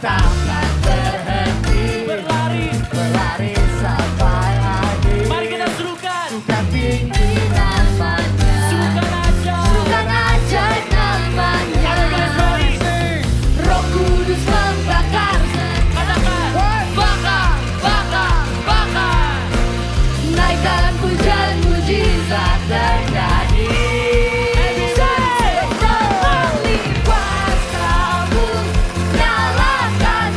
takkan berhenti berlari sampai akhir. Mari kita serukan. Sukan tinggi namanya, Sukan aja namanya. Ayo guys, mari. Roh Kudus membakar, Katakan. bakar, naikkan pujian, mujizat terjadi. Melipas kamu, nyalakan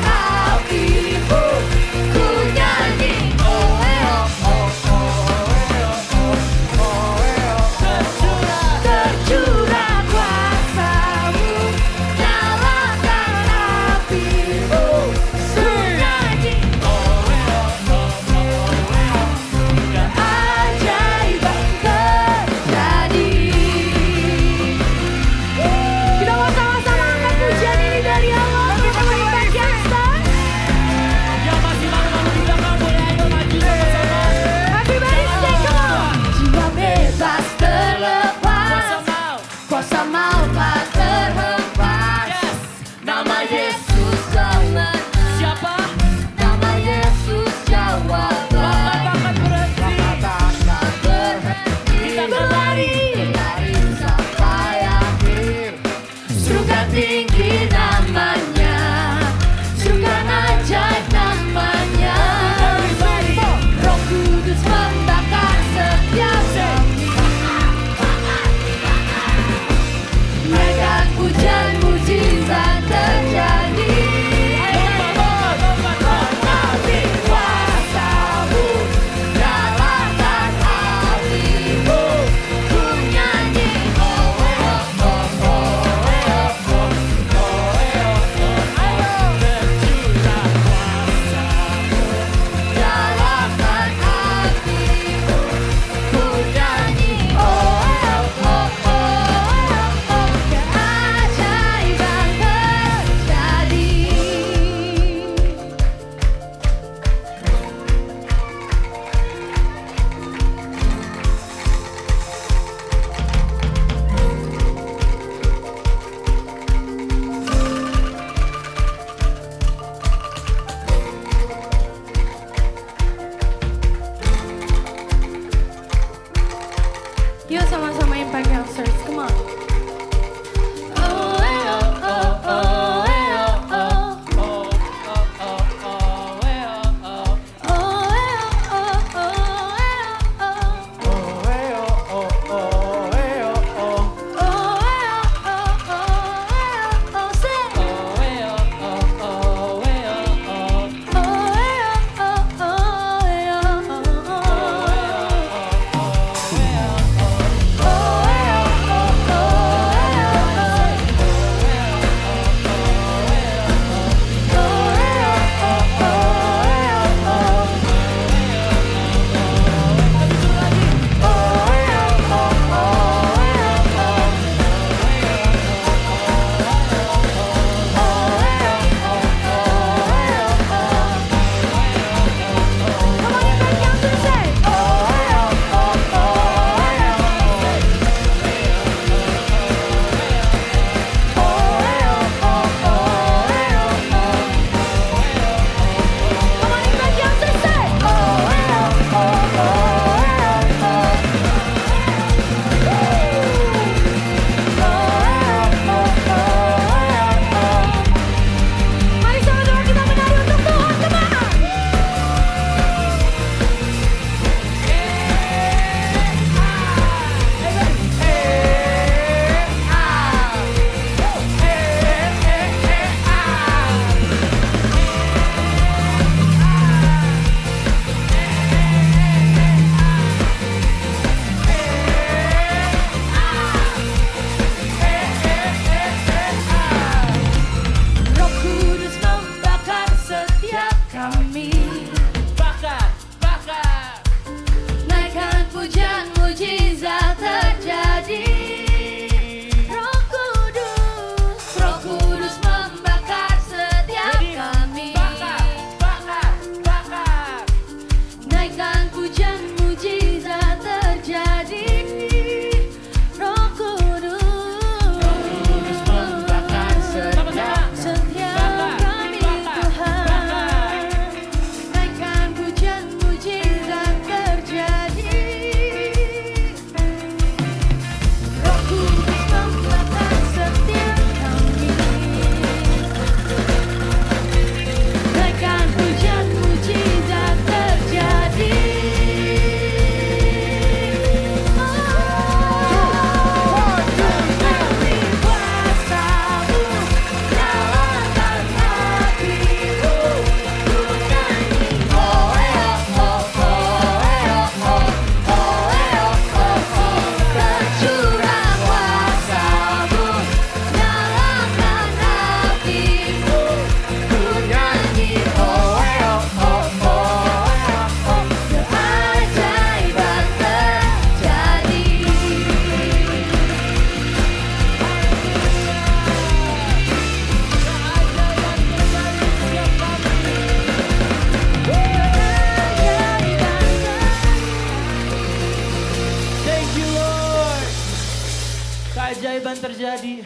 keajaiban terjadi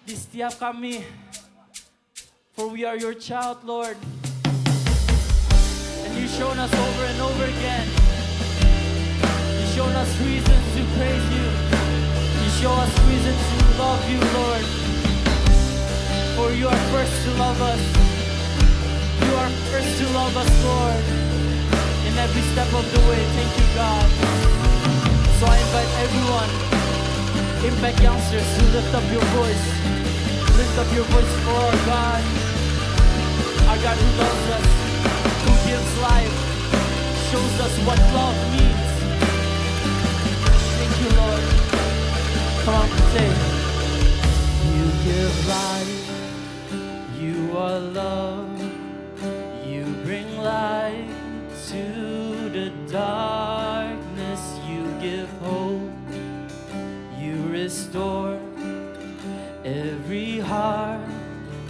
di setiap kami. For we are your child, Lord. And you've shown us over and over again. You've shown us reasons to praise you. You show us reasons to love you, Lord. For you are first to love us. You are first to love us, Lord. In every step of the way. Thank you, God. So I invite everyone, Impact Youngsters, to lift up your voice. Lift up your voice for our God. Our God who loves us, who gives life, shows us what love means. Thank you, Lord. Come on, say. You give life, you are love, you bring light to the darkness, you give hope, you restore every heart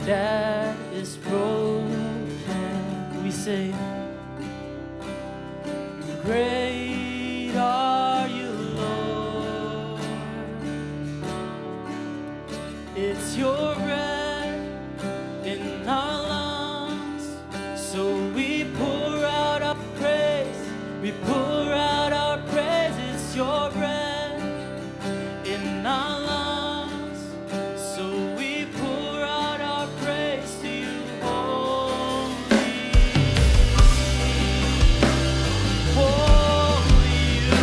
that is broken. We say, great are you, Lord. It's your breath in our lungs, so we pour out our praise. We pour out our praise. It's your breath in our lungs, so we pour out our praise to you only. Only you,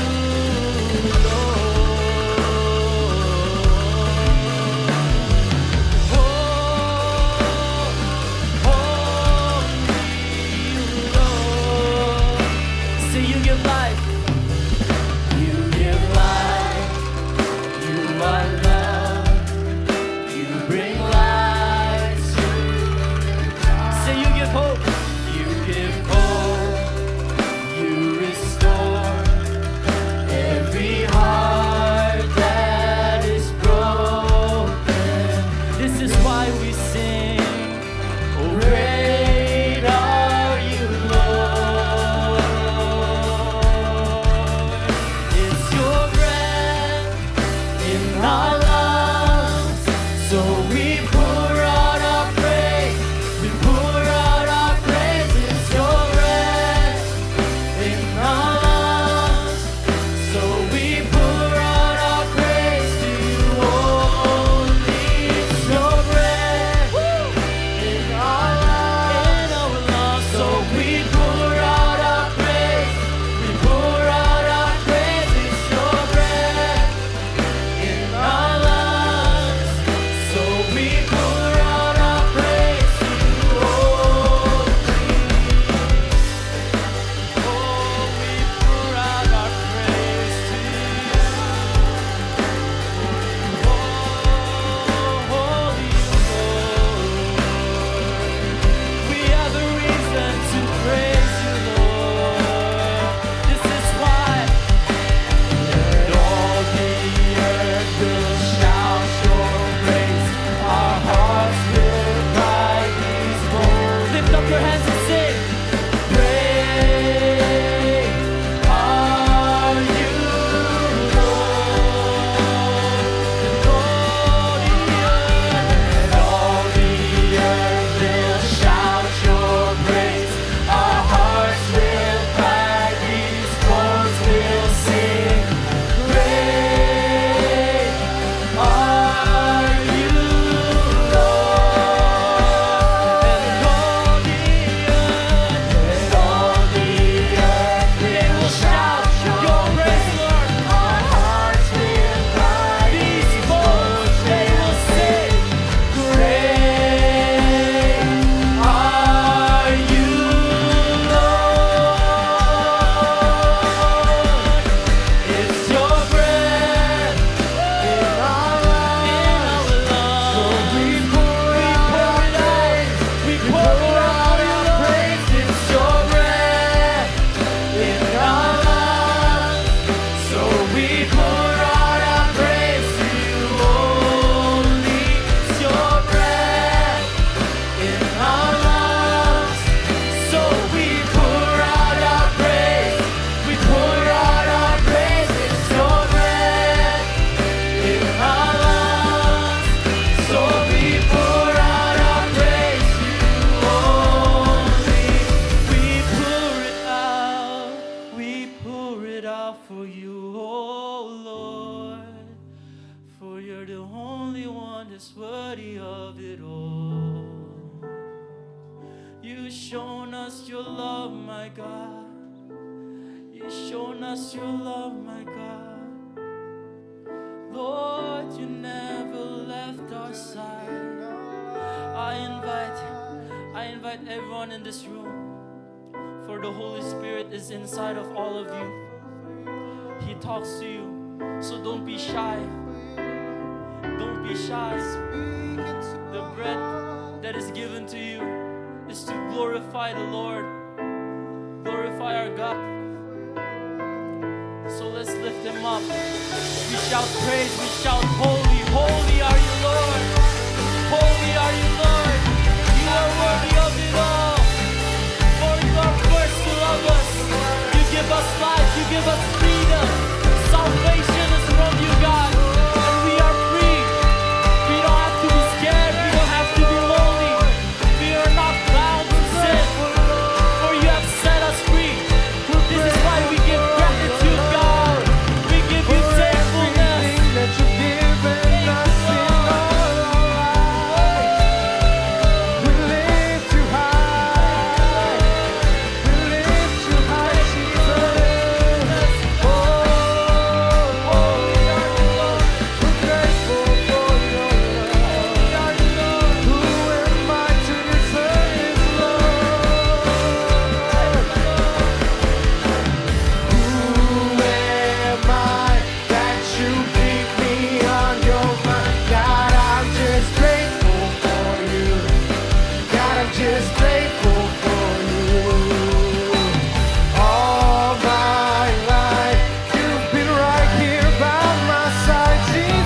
Lord. Only you, Lord. Say you give life. You give life. You are love. You bring light to. Say you give hope. You give hope. You restore every heart that is broken. This is why we sing. Oh, great are you, Lord. my God. You've shown us your love, my God. Lord, you never left our side. I invite everyone in this room, for the Holy Spirit is inside of all of you. He talks to you, so don't be shy. Don't be shy. The bread that is given to you is to glorify the Lord, glorify our God. So let's lift Him up. We shout praise, we shout holy, holy are you, Lord. Holy are you, Lord. You are worthy of it all. For you are first to love us. You give us life, you give us freedom. Salvation is from you, God. And we are free. We don't have to be scared, we don't have to be lonely. We are not bound to sin, for you have set us free. This is why we give gratitude, God. We give you thankfulness. That you've given us in all our lives. We lift you high. We lift you high, Jesus. Oh, we're grateful for your love. Who am I to deserve this love? Who am I that you keep me on your mind? God, I'm just grateful for you. God, I'm just grateful for you. All my life, you've been right here by my side, Jesus.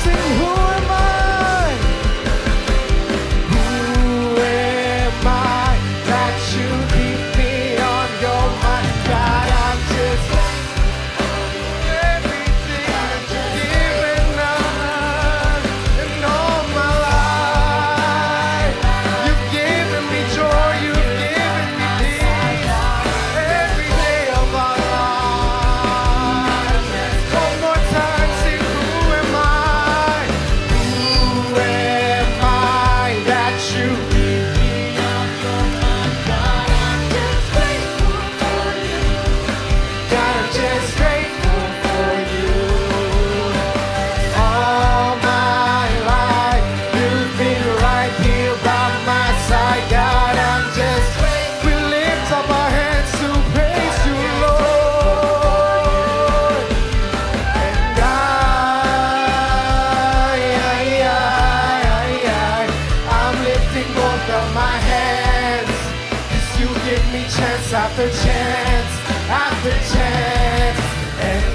Sing, who am I? Who am I that you keep me on your mind? God, I'm just everything that you've given us in all my life. You've given me joy, you've given me peace every day of our lives. One more time, sing, who am I? Who am I that you keep me on your mind? God, I'm just grateful for you. God, I'm just grateful for you. All my life, you've been right here by my side. God, I'm just grateful. We lift up our hands to praise you, Lord. And I'm lifting both of my hands, 'cause you give me chance after chance after chance. And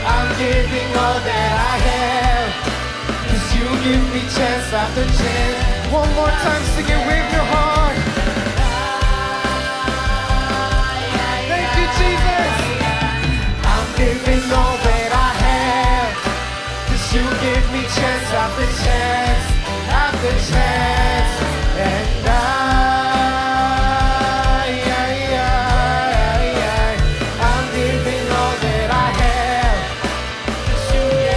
I'm giving all that I have, 'cause you give me chance after chance. One more time, sing it with your heart. Thank you, Jesus. I'm giving all that I have, 'cause you give me chance after chance after chance. And I'm giving all that I have.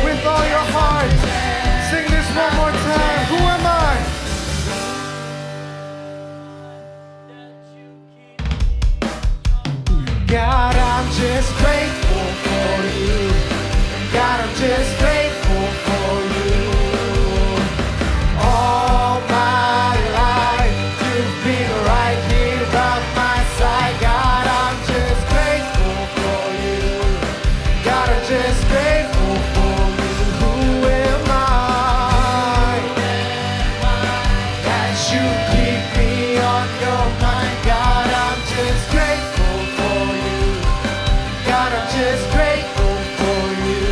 With all your heart, sing this one more time. Who am I? God, I'm just grateful for you. God, I'm just grateful for you. All my life, you've been right here by my side. God, I'm just grateful for you. God, I'm just grateful for you. Who am I that you keep me on your mind? God, I'm just grateful for you. God, I'm just grateful for you.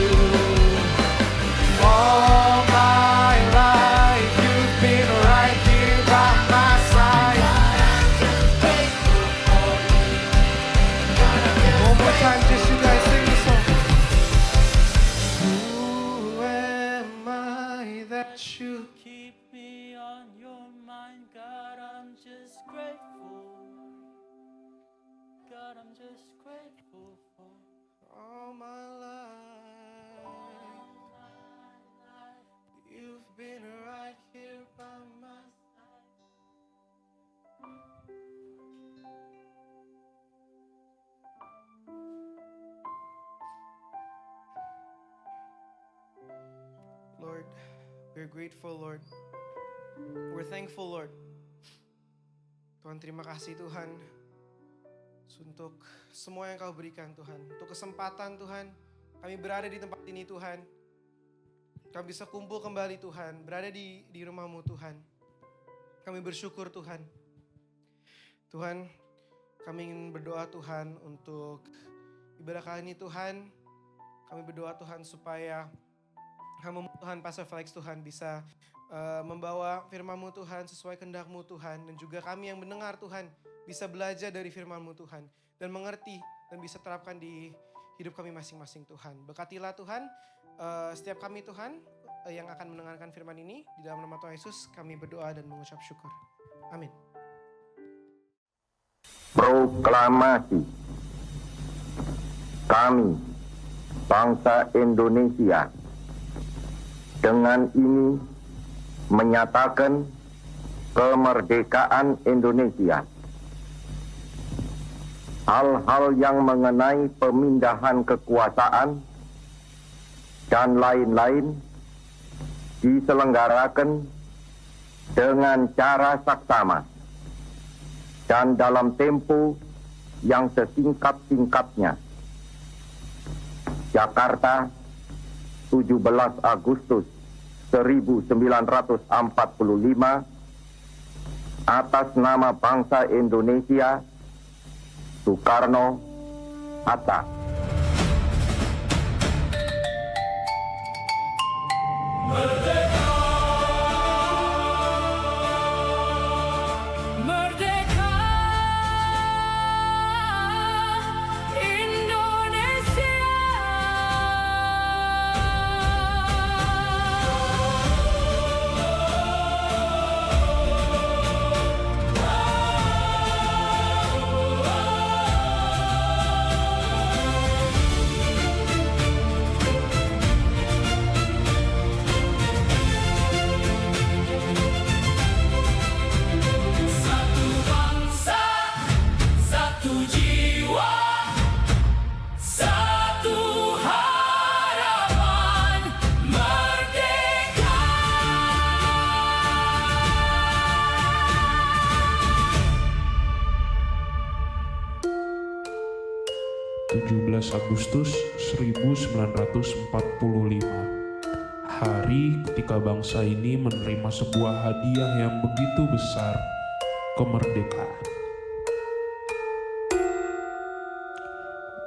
All my life, you've been right here by my side. One more time, just you guys sing the song. Who am I that you Keep me on your mind, God, I'm just grateful. God, I'm just grateful for all my life? We're grateful, Lord. We're thankful, Lord. Tuhan, terima kasih Tuhan untuk semua yang Kau berikan Tuhan. Untuk kesempatan Tuhan, kami berada di tempat ini Tuhan. Kami bisa kumpul kembali Tuhan, berada di rumah-Mu Tuhan. Kami bersyukur Tuhan. Tuhan, kami ingin berdoa Tuhan untuk ibadah kali ini Tuhan. Kami berdoa Tuhan supaya hamba-Mu Tuhan, Pastor Felix Tuhan bisa membawa firman-Mu Tuhan sesuai kehendak-Mu Tuhan. Dan juga kami yang mendengar Tuhan bisa belajar dari firman-Mu Tuhan. Dan mengerti dan bisa terapkan di hidup kami masing-masing Tuhan. Berkatilah Tuhan setiap kami Tuhan yang akan mendengarkan firman ini. Di dalam nama Tuhan Yesus kami berdoa dan mengucap syukur. Amin. Proklamasi. Kami, bangsa Indonesia, dengan ini menyatakan kemerdekaan Indonesia. Hal-hal yang mengenai pemindahan kekuasaan dan lain-lain diselenggarakan dengan cara saksama dan dalam tempo yang sesingkat-singkatnya. Jakarta, 17 Agustus 1945, atas nama bangsa Indonesia, Soekarno, Hatta. Merdeka Indonesia. Satu bangsa, satu jiwa, satu harapan, merdeka. 17 Agustus 1945. Hari ketika bangsa ini menerima sebuah hadiah yang begitu besar, kemerdekaan.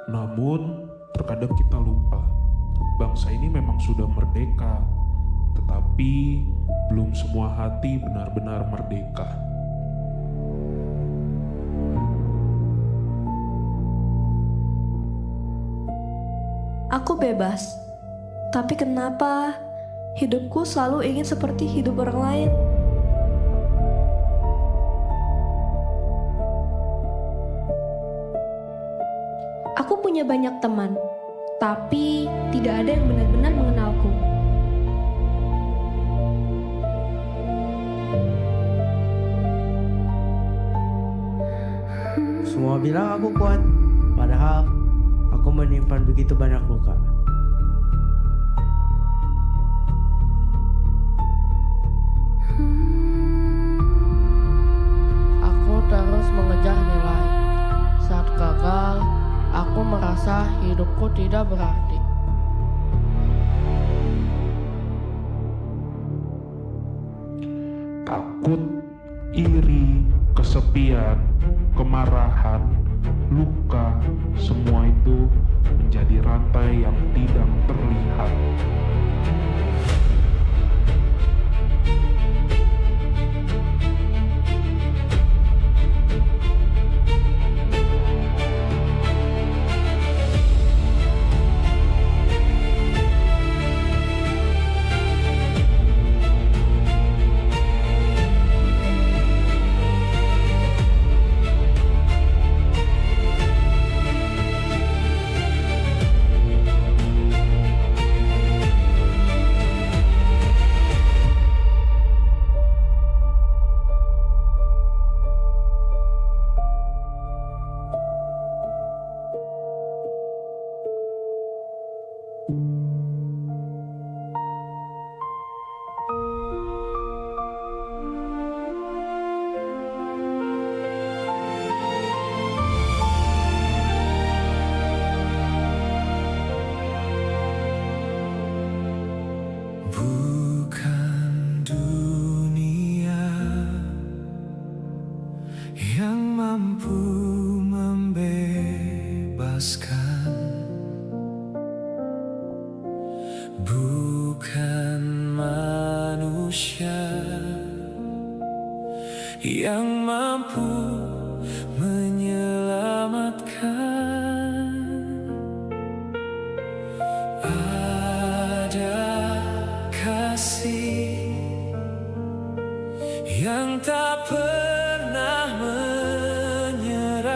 Namun, terkadang kita lupa, bangsa ini memang sudah merdeka, tetapi belum semua hati benar-benar merdeka. Aku bebas, tapi kenapa hidupku selalu ingin seperti hidup orang lain? Aku punya banyak teman, tapi tidak ada yang benar-benar mengenalku. Semua bilang aku kuat, padahal aku menyimpan begitu banyak luka. Aku terus mengejar nilai. Saat gagal, aku merasa hidupku tidak berarti. Takut, iri, kesepian, kemarahan, luka, semua itu menjadi rantai yang tidak terlihat. manusia yang mampu menyelamatkan. Ada kasih yang tak pernah menyerah.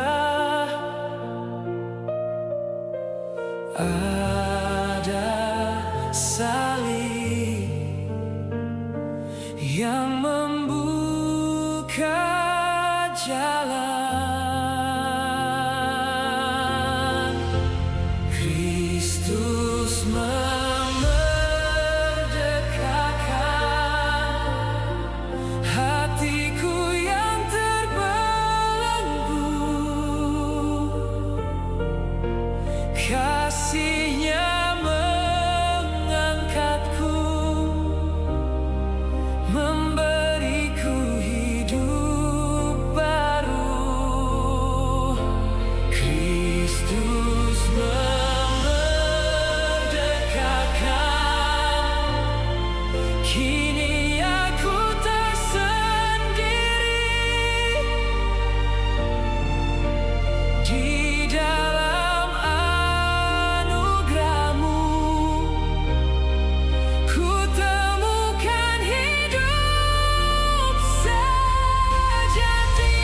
Ada salib yang membuka jalan. Kristus memerdekakan hatiku yang terbelenggu. Kasih-Nya mengangkatku, memberiku hidup baru. Kristus memerdekakan, kini aku tak sendiri. Di dalam anugerah-Mu ku temukan hidup sejati.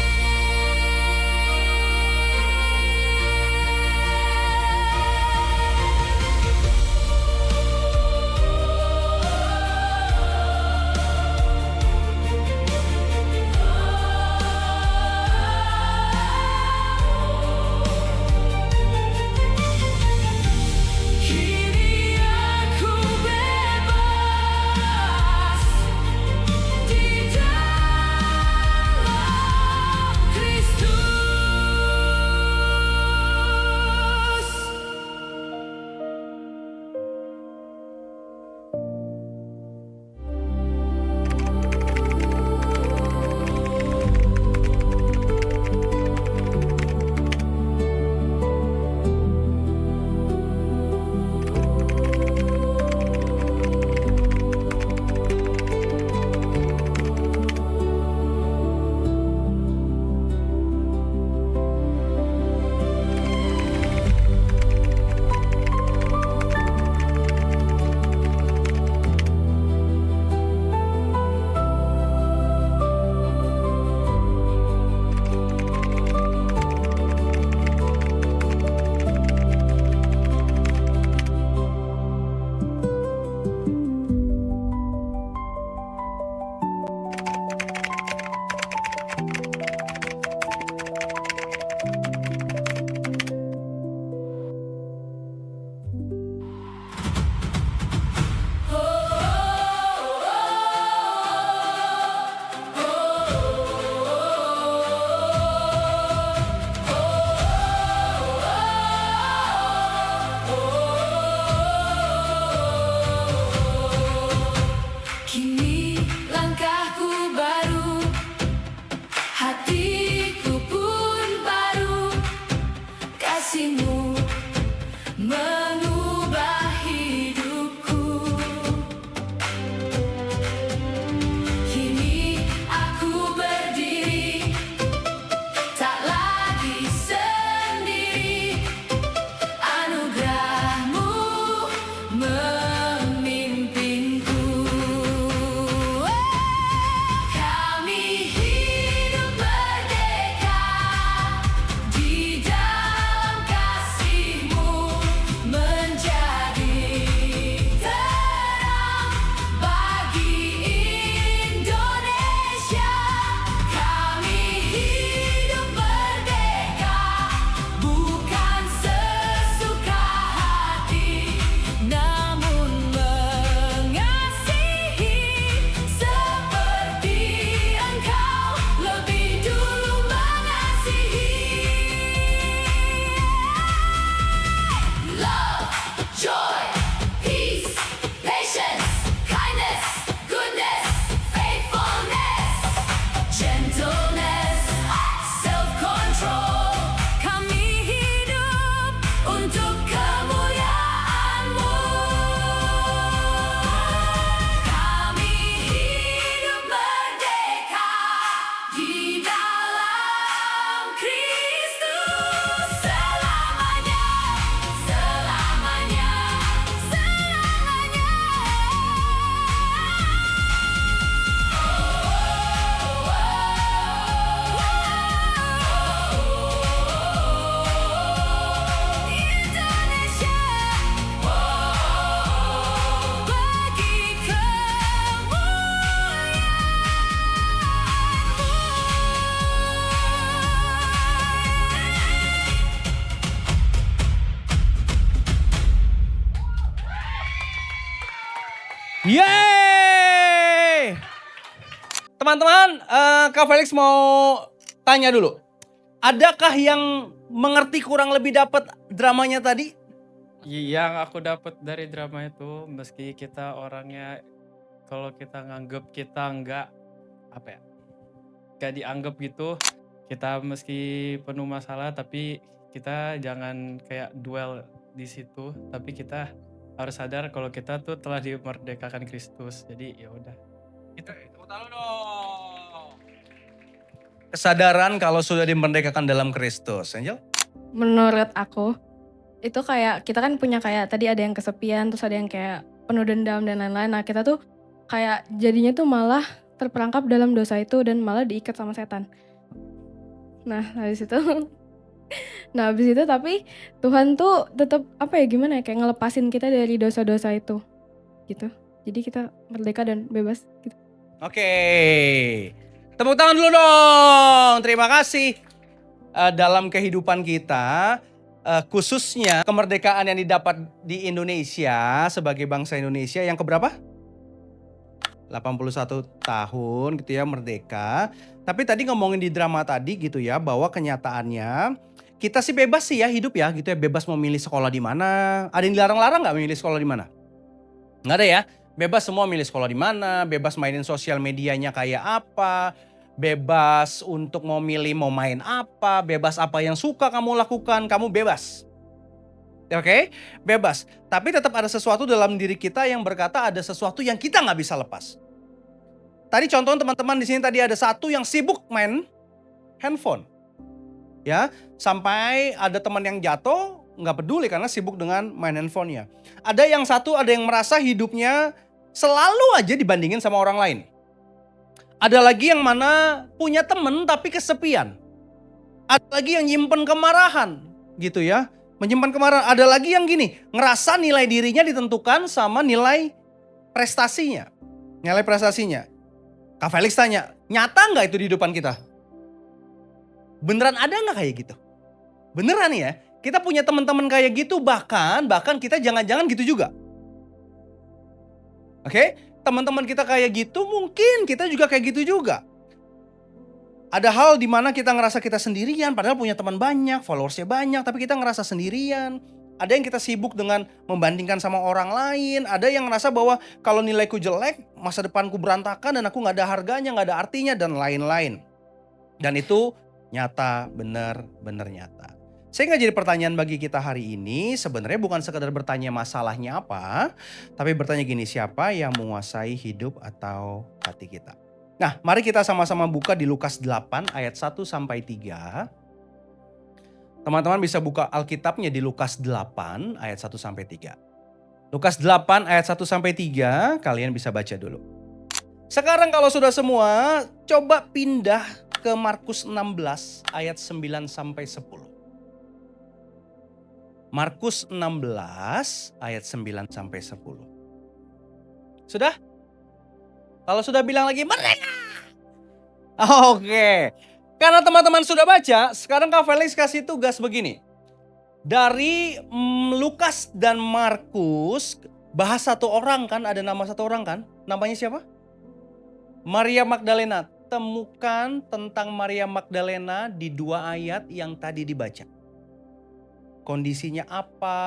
Yeay! Teman-teman, Kak Felix mau tanya dulu. Adakah yang mengerti kurang lebih dapat dramanya tadi? Yang aku dapat dari drama itu, meski kita orangnya, kalau kita nganggep kita nggak dianggap gitu, kita meski penuh masalah, tapi kita jangan kayak duel di situ, tapi kita harus sadar kalau kita tuh telah dimerdekakan Kristus. Jadi ya udah. Kita tepuk tangan dong. Kesadaran kalau sudah dimerdekakan dalam Kristus, Angel? Menurut aku, itu kayak kita kan punya kayak tadi ada yang kesepian, terus ada yang kayak penuh dendam dan lain-lain. Nah kita tuh kayak jadinya tuh malah terperangkap dalam dosa itu dan malah diikat sama setan. Nah habis itu, tapi Tuhan tuh tetap gimana ya, kayak ngelepasin kita dari dosa-dosa itu, gitu. Jadi kita merdeka dan bebas gitu. Oke, tepuk tangan dulu dong. Terima kasih. Dalam kehidupan kita, khususnya kemerdekaan yang didapat di Indonesia sebagai bangsa Indonesia yang keberapa? 81 tahun gitu ya, merdeka. Tapi tadi ngomongin di drama tadi gitu ya, bahwa kenyataannya kita sih bebas sih ya hidup ya gitu ya, bebas memilih sekolah di mana. Ada yang dilarang-larang nggak memilih sekolah di mana? Nggak ada ya. Bebas semua milih sekolah di mana, bebas mainin sosial medianya kayak apa, bebas untuk mau milih mau main apa, bebas apa yang suka kamu lakukan, kamu bebas. Oke, bebas. Tapi tetap ada sesuatu dalam diri kita yang berkata ada sesuatu yang kita nggak bisa lepas. Tadi contoh teman-teman di sini tadi ada satu yang sibuk main handphone. Ya, sampai ada teman yang jatuh nggak peduli karena sibuk dengan main handphonenya. Ada yang satu, ada yang merasa hidupnya selalu aja dibandingin sama orang lain. Ada lagi yang mana punya temen tapi kesepian. Ada lagi yang nyimpen kemarahan gitu ya. Menyimpan kemarahan. Ada lagi yang gini, ngerasa nilai dirinya ditentukan sama nilai prestasinya. Nilai prestasinya. Kak Felix tanya, nyata nggak itu di depan kita? Beneran ada nggak kayak gitu? Beneran ya? Kita punya teman-teman kayak gitu, bahkan kita jangan-jangan gitu juga. Oke? Teman-teman kita kayak gitu, mungkin kita juga kayak gitu juga. Ada hal di mana kita ngerasa kita sendirian, padahal punya teman banyak, followersnya banyak, tapi kita ngerasa sendirian. Ada yang kita sibuk dengan membandingkan sama orang lain. Ada yang ngerasa bahwa kalau nilaiku jelek, masa depanku berantakan dan aku gak ada harganya, gak ada artinya, dan lain-lain. Dan itu nyata, benar nyata. Sehingga jadi pertanyaan bagi kita hari ini sebenarnya bukan sekedar bertanya masalahnya apa, tapi bertanya gini, siapa yang menguasai hidup atau hati kita? Nah, mari kita sama-sama buka di Lukas 8 ayat 1 sampai 3. Teman-teman bisa buka Alkitabnya di Lukas 8 ayat 1 sampai 3. Lukas 8 ayat 1 sampai 3, kalian bisa baca dulu. Sekarang kalau sudah semua, coba pindah ke Markus 16 ayat 9 sampai 10. Markus 16 ayat 9 sampai 10. Sudah? Kalau sudah bilang lagi merdeka. Oke. Karena teman-teman sudah baca, sekarang Kak Felix kasih tugas begini. Dari Lukas dan Markus, bahas satu orang kan, ada nama satu orang kan? Namanya siapa? Maria Magdalena. Temukan tentang Maria Magdalena di 2 ayat yang tadi dibaca. Kondisinya apa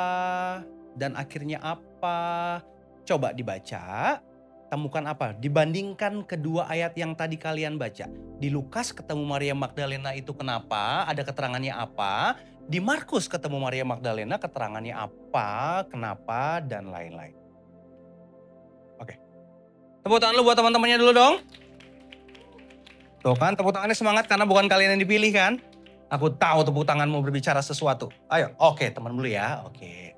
dan akhirnya apa? Coba dibaca, temukan apa? Dibandingkan kedua ayat yang tadi kalian baca. Di Lukas ketemu Maria Magdalena itu kenapa? Ada keterangannya apa? Di Markus ketemu Maria Magdalena keterangannya apa? Kenapa? Dan lain-lain. Oke. Tepuk tangan dulu buat teman-temannya dulu dong. Tuh kan, tepuk tangannya semangat karena bukan kalian yang dipilih kan? Aku tahu tepuk tanganmu berbicara sesuatu. Ayo, oke teman dulu ya, oke.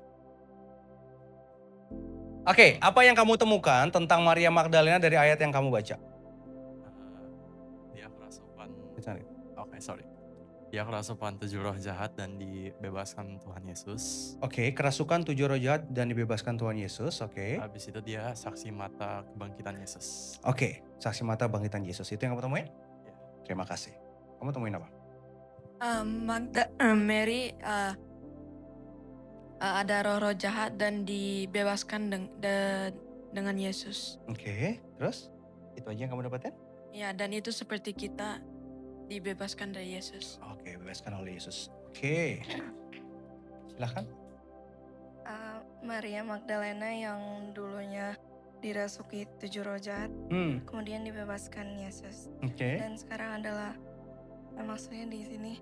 Oke, apa yang kamu temukan tentang Maria Magdalena dari ayat yang kamu baca? Dia kerasukan. Dia kerasukan 7 roh jahat dan dibebaskan Tuhan Yesus. Oke, kerasukan 7 roh jahat dan dibebaskan Tuhan Yesus, oke. Habis itu dia saksi mata kebangkitan Yesus. Oke, saksi mata kebangkitan Yesus. Itu yang kamu temuin? Ya. Terima kasih. Kamu temuin apa? Mary ada roh-roh jahat dan dibebaskan dengan Yesus. Oke, terus? Itu aja yang kamu dapatin? Ya, dan itu seperti kita dibebaskan dari Yesus. Oke, bebaskan oleh Yesus. Oke. Silahkan. Maria Magdalena yang dulunya dirasuki 7 roh jahat, kemudian dibebaskan Yesus. Oke. Dan sekarang adalah maksudnya di sini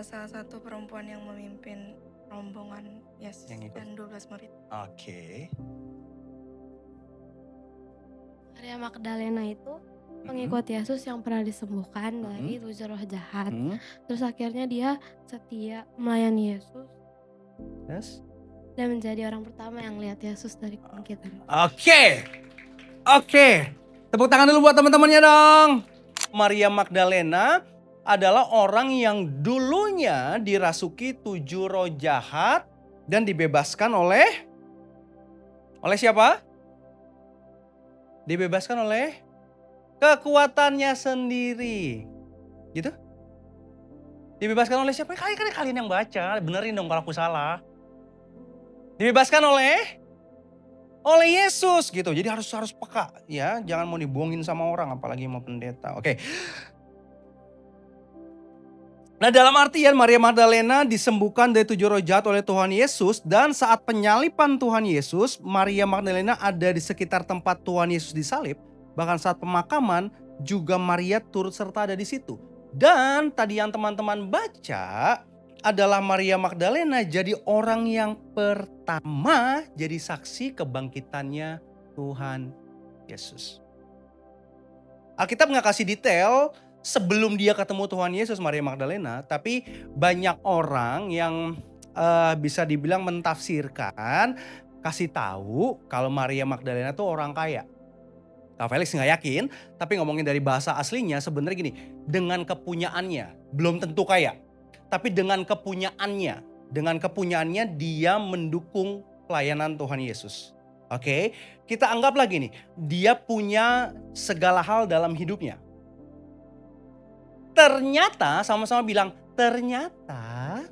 salah satu perempuan yang memimpin rombongan Yesus Yang ikut. dan 12 murid. Oke. Maria Magdalena itu pengikut Yesus yang pernah disembuhkan dari 7 roh jahat. Terus akhirnya dia setia melayani Yesus Terus? dan menjadi orang pertama yang lihat Yesus dari kebangkitan. Oke. Oke. Tepuk tangan dulu buat teman-temannya dong. Maria Magdalena adalah orang yang dulunya dirasuki 7 roh jahat dan dibebaskan oleh siapa? Dibebaskan oleh kekuatannya sendiri. Gitu? Dibebaskan oleh siapa? Kalian yang baca, benerin dong kalau aku salah. Dibebaskan oleh Yesus gitu. Jadi harus peka ya, jangan mau dibohongin sama orang apalagi mau pendeta. Oke. Nah, dalam artian Maria Magdalena disembuhkan dari 7 roh jahat oleh Tuhan Yesus, dan saat penyaliban Tuhan Yesus, Maria Magdalena ada di sekitar tempat Tuhan Yesus disalib. Bahkan saat pemakaman juga Maria turut serta ada di situ. Dan tadi yang teman-teman baca adalah Maria Magdalena jadi orang yang pertama jadi saksi kebangkitannya Tuhan Yesus. Alkitab nggak kasih detail sebelum dia ketemu Tuhan Yesus Maria Magdalena, tapi banyak orang yang bisa dibilang mentafsirkan kasih tahu kalau Maria Magdalena tuh orang kaya. Kak Felix nggak yakin, tapi ngomongin dari bahasa aslinya sebenarnya gini, dengan kepunyaannya, belum tentu kaya, tapi dengan kepunyaannya dia mendukung pelayanan Tuhan Yesus. Oke, kita anggap lagi nih, dia punya segala hal dalam hidupnya. Ternyata, sama-sama bilang, ternyata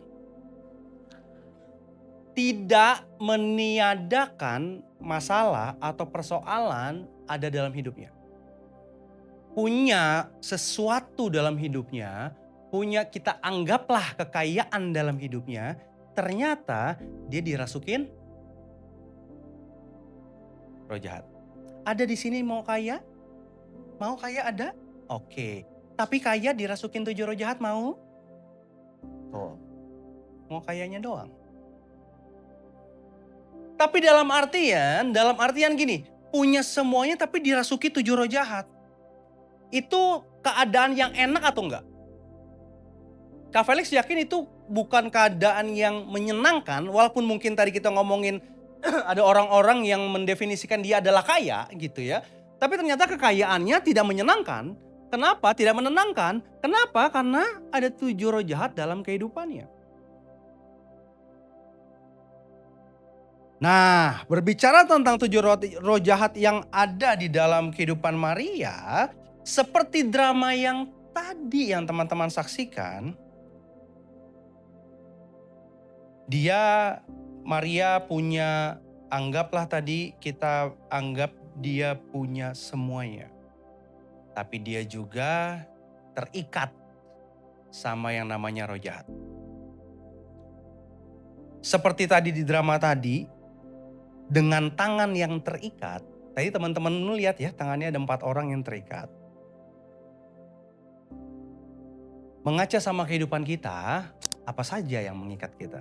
tidak meniadakan masalah atau persoalan ada dalam hidupnya. Punya sesuatu dalam hidupnya, kita anggaplah kekayaan dalam hidupnya, ternyata dia dirasukin roh jahat. Ada di sini mau kaya? Mau kaya ada? Oke. Tapi kaya dirasukin 7 roh jahat mau? Tuh. Mau kayanya doang. Tapi dalam artian gini, punya semuanya tapi dirasuki 7 roh jahat. Itu keadaan yang enak atau enggak? Kak Felix yakin itu bukan keadaan yang menyenangkan, walaupun mungkin tadi kita ngomongin ada orang-orang yang mendefinisikan dia adalah kaya gitu ya. Tapi ternyata kekayaannya tidak menyenangkan. Kenapa? Tidak menenangkan. Kenapa? Karena ada 7 roh jahat dalam kehidupannya. Nah, berbicara tentang 7 roh jahat yang ada di dalam kehidupan Maria, seperti drama yang tadi yang teman-teman saksikan, Maria punya, anggaplah tadi kita anggap dia punya semuanya. Tapi dia juga terikat sama yang namanya roh jahat. Seperti tadi di drama tadi, dengan tangan yang terikat. Tadi teman-teman lihat ya, tangannya ada 4 orang yang terikat. Mengaca sama kehidupan kita, apa saja yang mengikat kita?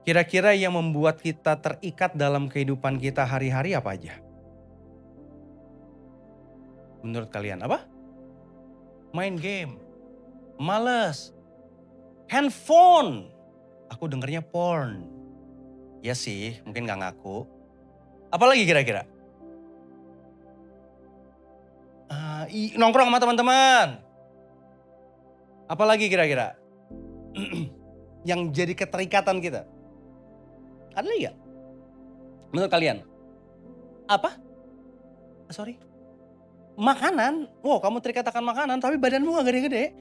Kira-kira yang membuat kita terikat dalam kehidupan kita hari-hari apa aja? Menurut kalian apa? Main game, males, handphone. Aku dengernya porn. Ya sih, mungkin gak ngaku. Apalagi kira-kira? Nongkrong sama teman-teman. Apalagi kira-kira? Yang jadi keterikatan kita. Ada lagi gak? Menurut kalian? Apa? Sorry. Makanan. Wow, kamu terikat akan makanan tapi badanmu gak gede-gede.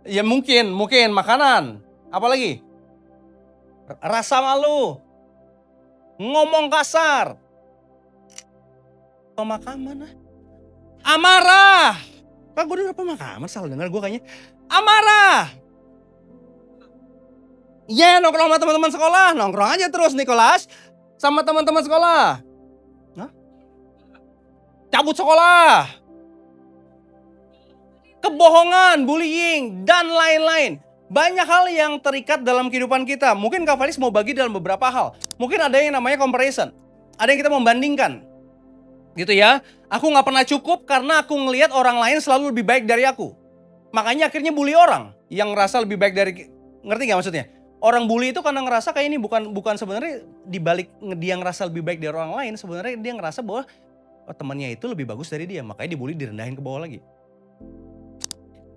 Ya mungkin makanan. Apa lagi? rasa malu, ngomong kasar, pemakaman, amarah. Kak gue denger pemakaman, salah denger gue kayaknya. Amarah. Ya nongkrong sama teman-teman sekolah, nongkrong aja terus Nicholas sama teman-teman sekolah. Hah? Cabut sekolah, kebohongan, bullying, dan lain-lain. Banyak hal yang terikat dalam kehidupan kita. Mungkin Kak Felis mau bagi dalam beberapa hal. Mungkin ada yang namanya comparison. Ada yang kita membandingkan. Gitu ya. Aku gak pernah cukup karena aku ngelihat orang lain selalu lebih baik dari aku. Makanya akhirnya bully orang yang ngerasa lebih baik dari... Ngerti gak maksudnya? Orang bully itu karena ngerasa kayak ini bukan sebenarnya dibalik dia ngerasa lebih baik dari orang lain. Sebenarnya dia ngerasa bahwa temannya itu lebih bagus dari dia. Makanya dibully, direndahin ke bawah lagi.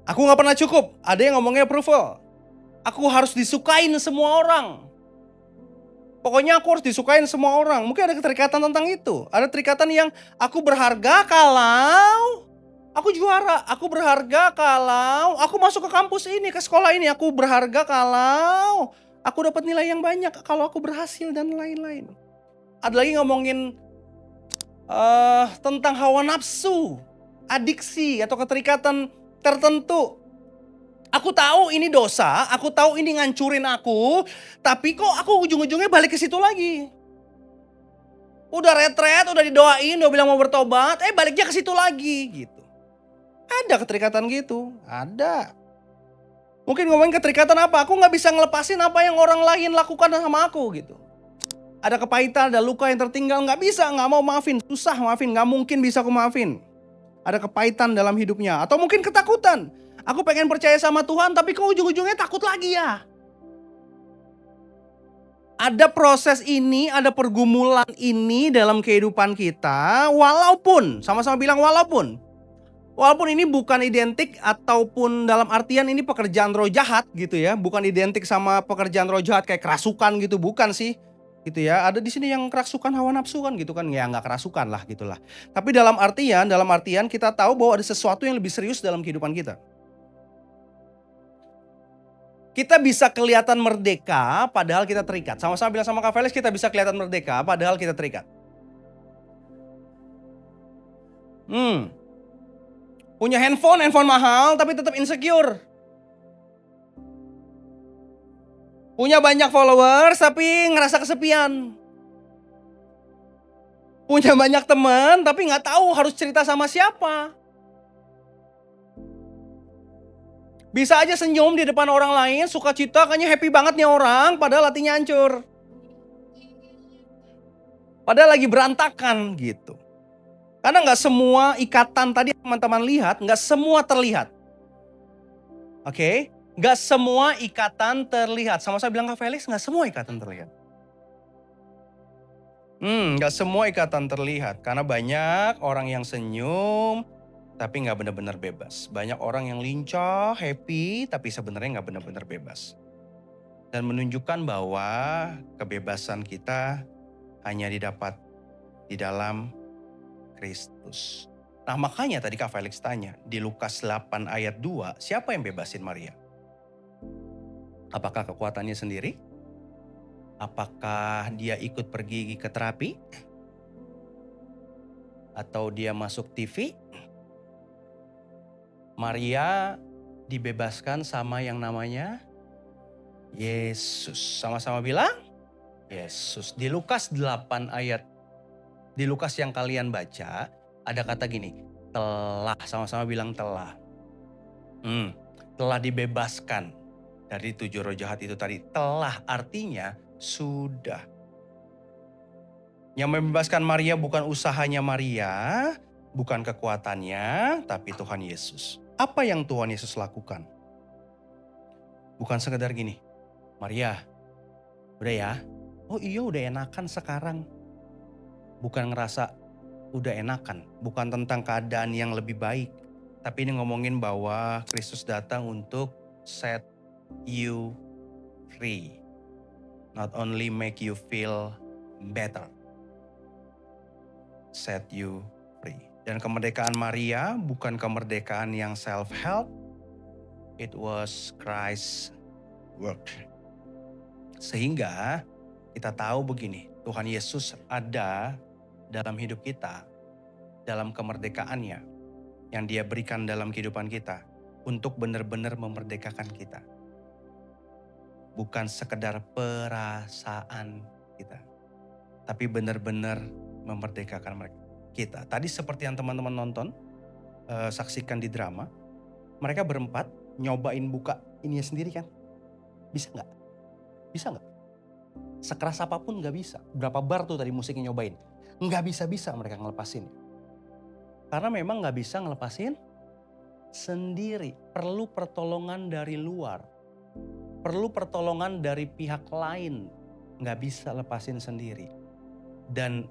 Aku gak pernah cukup. Ada yang ngomongnya approval. Aku harus disukain semua orang. Pokoknya aku harus disukain semua orang. Mungkin ada keterikatan tentang itu. Ada terikatan yang aku berharga kalau aku juara. Aku berharga kalau aku masuk ke kampus ini, ke sekolah ini. Aku berharga kalau aku dapat nilai yang banyak. Kalau aku berhasil dan lain-lain. Ada lagi ngomongin tentang hawa nafsu, adiksi atau keterikatan tertentu. Aku tahu ini dosa, aku tahu ini ngancurin aku, tapi kok aku ujung-ujungnya balik ke situ lagi. Udah retret, udah didoain, udah bilang mau bertobat, baliknya ke situ lagi gitu. Ada keterikatan gitu, ada. Mungkin ngomongin keterikatan apa, aku gak bisa ngelepasin apa yang orang lain lakukan sama aku gitu. Ada kepahitan, ada luka yang tertinggal, gak bisa, gak mau maafin, susah maafin, gak mungkin bisa aku maafin. Ada kepahitan dalam hidupnya, atau mungkin ketakutan. Aku pengen percaya sama Tuhan tapi kok ujung-ujungnya takut lagi ya. Ada proses ini, ada pergumulan ini dalam kehidupan kita. Walaupun, sama-sama bilang walaupun. Walaupun ini bukan identik ataupun dalam artian ini pekerjaan roh jahat gitu ya. Bukan identik sama pekerjaan roh jahat kayak kerasukan gitu, bukan sih. Gitu ya, ada di sini yang kerasukan hawa nafsu kan gitu kan. Ya nggak kerasukan lah gitulah. Tapi dalam artian kita tahu bahwa ada sesuatu yang lebih serius dalam kehidupan kita. Kita bisa kelihatan merdeka padahal kita terikat. Sama-sama bilang sama Kak Felis, kita bisa kelihatan merdeka padahal kita terikat. Punya handphone mahal tapi tetap insecure. Punya banyak followers tapi ngerasa kesepian. Punya banyak teman tapi nggak tahu harus cerita sama siapa. Bisa aja senyum di depan orang lain, sukacita, kayaknya happy banget nih orang, padahal hatinya hancur. Padahal lagi berantakan gitu. Karena gak semua ikatan tadi teman-teman lihat, gak semua terlihat. Oke? Gak semua ikatan terlihat. Sama-sama bilang Kak Felix, gak semua ikatan terlihat. Gak semua ikatan terlihat. Karena banyak orang yang senyum, tapi nggak benar-benar bebas. Banyak orang yang lincah, happy, tapi sebenarnya nggak benar-benar bebas. Dan menunjukkan bahwa kebebasan kita hanya didapat di dalam Kristus. Nah makanya tadi Kak Felix tanya, di Lukas 8 ayat 2, siapa yang bebasin Maria? Apakah kekuatannya sendiri? Apakah dia ikut pergi ke terapi? Atau dia masuk TV? Maria dibebaskan sama yang namanya Yesus. Sama-sama bilang Yesus. Di Lukas 8 ayat, di Lukas yang kalian baca, ada kata gini, telah. Sama-sama bilang telah. Telah dibebaskan dari 7 roh jahat itu tadi. Telah artinya sudah. Yang membebaskan Maria bukan usahanya Maria, bukan kekuatannya, tapi Tuhan Yesus. Apa yang Tuhan Yesus lakukan? Bukan sekedar gini, Maria, udah ya? Oh iya udah enakan sekarang. Bukan ngerasa udah enakan, bukan tentang keadaan yang lebih baik. Tapi ini ngomongin bahwa Kristus datang untuk set you free. Not only make you feel better. Set you free. Dan kemerdekaan Maria bukan kemerdekaan yang self-help. It was Christ's work. Sehingga kita tahu begini, Tuhan Yesus ada dalam hidup kita, dalam kemerdekaannya yang Dia berikan dalam kehidupan kita untuk benar-benar memerdekakan kita. Bukan sekedar perasaan kita, tapi benar-benar memerdekakan kita. Tadi seperti yang teman-teman nonton, saksikan di drama, mereka berempat nyobain buka ininya sendiri kan? Bisa nggak? Bisa nggak? Sekeras apapun nggak bisa. Berapa bar tuh tadi musiknya nyobain? Nggak bisa-bisa mereka ngelepasin. Karena memang nggak bisa ngelepasin sendiri. Perlu pertolongan dari luar. Perlu pertolongan dari pihak lain. Nggak bisa lepasin sendiri. Dan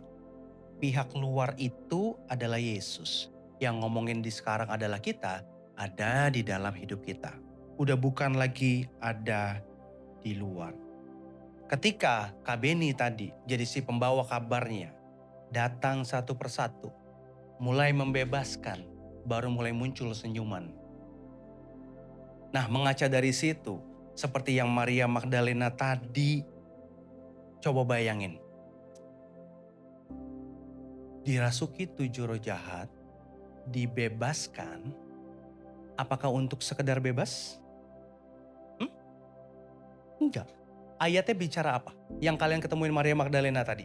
pihak luar itu adalah Yesus. Yang ngomongin di sekarang adalah kita, ada di dalam hidup kita. Udah bukan lagi ada di luar. Ketika Kak Beni tadi jadi si pembawa kabarnya, datang satu persatu, mulai membebaskan, baru mulai muncul senyuman. Nah, mengaca dari situ, seperti yang Maria Magdalena tadi, coba bayangin. Dirasuki 7 roh jahat, dibebaskan, apakah untuk sekedar bebas? Enggak. Ayatnya bicara apa? Yang kalian ketemuin Maria Magdalena tadi.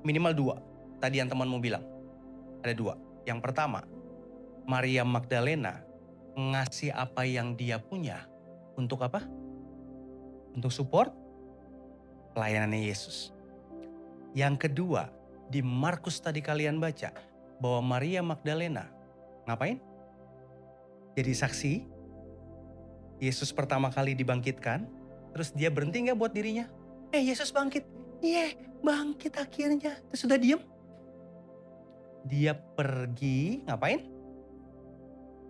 Minimal 2. Tadi yang temanmu bilang. Ada 2. Yang pertama, Maria Magdalena ngasih apa yang dia punya. Untuk apa? Untuk support pelayanannya Yesus. Yang kedua, di Markus tadi kalian baca bahwa Maria Magdalena ngapain? Jadi saksi. Yesus pertama kali dibangkitkan. Terus dia berhenti gak buat dirinya? Yesus bangkit. Iya, bangkit akhirnya. Terus sudah diem. Dia pergi ngapain?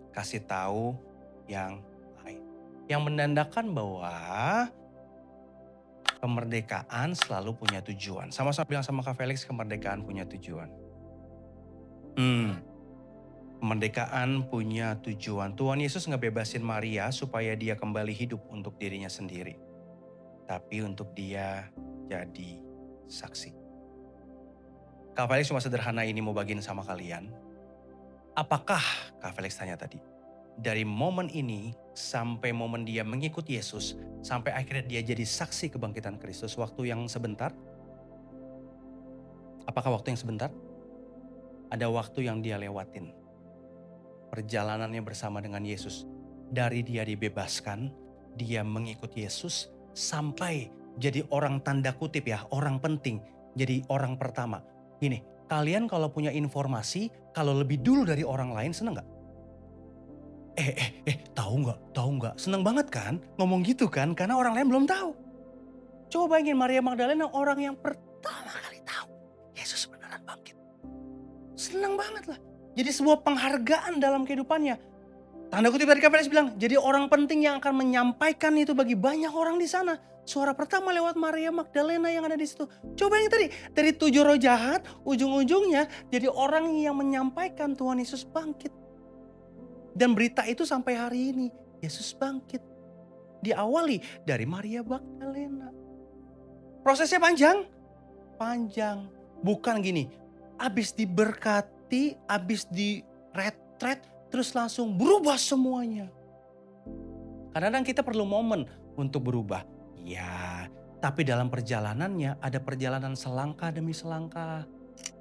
Kasih tahu yang lain. Yang menandakan bahwa kemerdekaan selalu punya tujuan. Sama-sama bilang sama Kak Felix, kemerdekaan punya tujuan. Kemerdekaan punya tujuan. Tuhan Yesus ngebebasin Maria supaya dia kembali hidup untuk dirinya sendiri. Tapi untuk dia jadi saksi. Kak Felix cuma sederhana ini mau bagiin sama kalian. Apakah, Kak Felix tanya tadi, dari momen ini sampai momen dia mengikuti Yesus, sampai akhirnya dia jadi saksi kebangkitan Kristus, waktu yang sebentar? Apakah waktu yang sebentar? Ada waktu yang dia lewatin. Perjalanannya bersama dengan Yesus. Dari dia dibebaskan, dia mengikuti Yesus, sampai jadi orang tanda kutip ya, orang penting, jadi orang pertama. Gini, kalian kalau punya informasi, kalau lebih dulu dari orang lain seneng gak? Tahu nggak? Seneng banget kan? Ngomong gitu kan? Karena orang lain belum tahu. Coba bayangin Maria Magdalena orang yang pertama kali tahu Yesus beneran bangkit. Seneng banget lah. Jadi sebuah penghargaan dalam kehidupannya. Tanda kutip dari Kak Felix bilang, jadi orang penting yang akan menyampaikan itu bagi banyak orang di sana. Suara pertama lewat Maria Magdalena yang ada di situ. Coba yang tadi, dari 7 roh jahat, ujung-ujungnya jadi orang yang menyampaikan Tuhan Yesus bangkit. Dan berita itu sampai hari ini, Yesus bangkit. Diawali dari Maria Magdalena. Prosesnya panjang. Bukan gini, abis diberkati, abis di-retret, terus langsung berubah semuanya. Kadang-kadang kita perlu momen untuk berubah. Ya, tapi dalam perjalanannya ada perjalanan selangkah demi selangkah.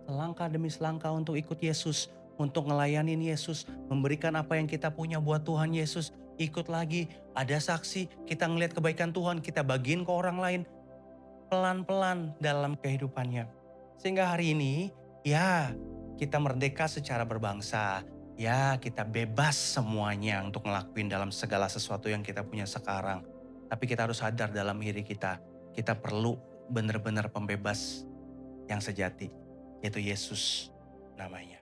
Selangkah demi selangkah untuk ikut Yesus. Untuk ngelayanin Yesus. Memberikan apa yang kita punya buat Tuhan Yesus. Ikut lagi, ada saksi, kita ngelihat kebaikan Tuhan, kita bagiin ke orang lain. Pelan-pelan dalam kehidupannya. Sehingga hari ini, ya kita merdeka secara berbangsa. Ya kita bebas semuanya untuk ngelakuin dalam segala sesuatu yang kita punya sekarang. Tapi kita harus sadar dalam diri kita perlu benar-benar pembebas yang sejati. Yaitu Yesus namanya.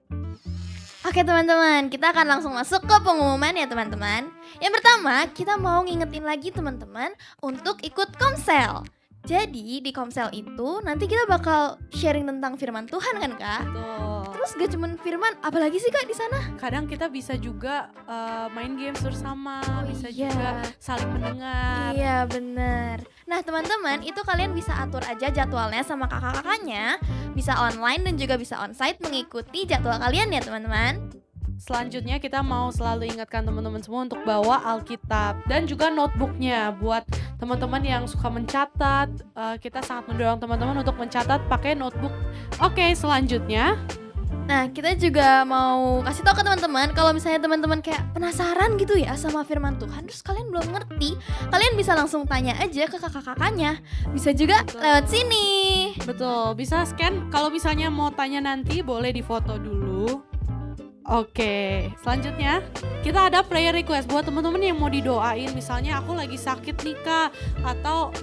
Oke teman-teman, kita akan langsung masuk ke pengumuman ya teman-teman. Yang pertama, kita mau ngingetin lagi teman-teman untuk ikut Komsel. Jadi di Komsel itu nanti kita bakal sharing tentang firman Tuhan kan Kak? Tuh. terus gak cuman firman, apalagi sih Kak di sana? Kadang kita bisa juga main games bersama, bisa iya. juga saling mendengar. Iya bener. Nah teman-teman, itu kalian bisa atur aja jadwalnya sama kakak-kakaknya. Bisa online dan juga bisa onsite mengikuti jadwal kalian ya teman-teman. Selanjutnya kita mau selalu ingatkan teman-teman semua untuk bawa Alkitab dan juga notebooknya buat teman-teman yang suka mencatat. Kita sangat mendorong teman-teman untuk mencatat pakai notebook. Oke, selanjutnya. Nah kita juga mau kasih tahu ke teman-teman kalau misalnya teman-teman kayak penasaran gitu ya sama firman Tuhan, terus kalian belum ngerti, kalian bisa langsung tanya aja ke kakak-kakaknya. Bisa juga lewat sini. Betul, bisa scan. Kalau misalnya mau tanya nanti boleh difoto dulu. Oke, selanjutnya kita ada prayer request buat teman-teman yang mau didoain. Misalnya aku lagi sakit nih Kak, atau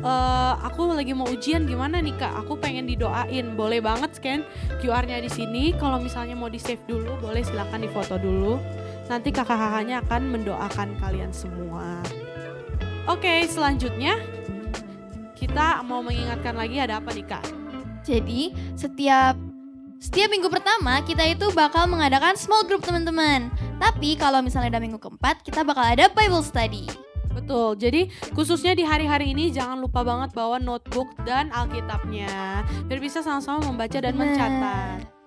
aku lagi mau ujian gimana nih Kak, aku pengen didoain. Boleh banget scan QR-nya di sini. Kalau misalnya mau di save dulu, boleh silakan difoto dulu. Nanti kakak-kakaknya akan mendoakan kalian semua. Oke, selanjutnya kita mau mengingatkan lagi ada apa nih Kak? Jadi setiap minggu pertama kita itu bakal mengadakan small group teman-teman. Tapi kalau misalnya udah minggu keempat kita bakal ada Bible study. Betul, jadi khususnya di hari-hari ini jangan lupa banget bawa notebook dan Alkitabnya biar bisa sama-sama membaca dan mencatat.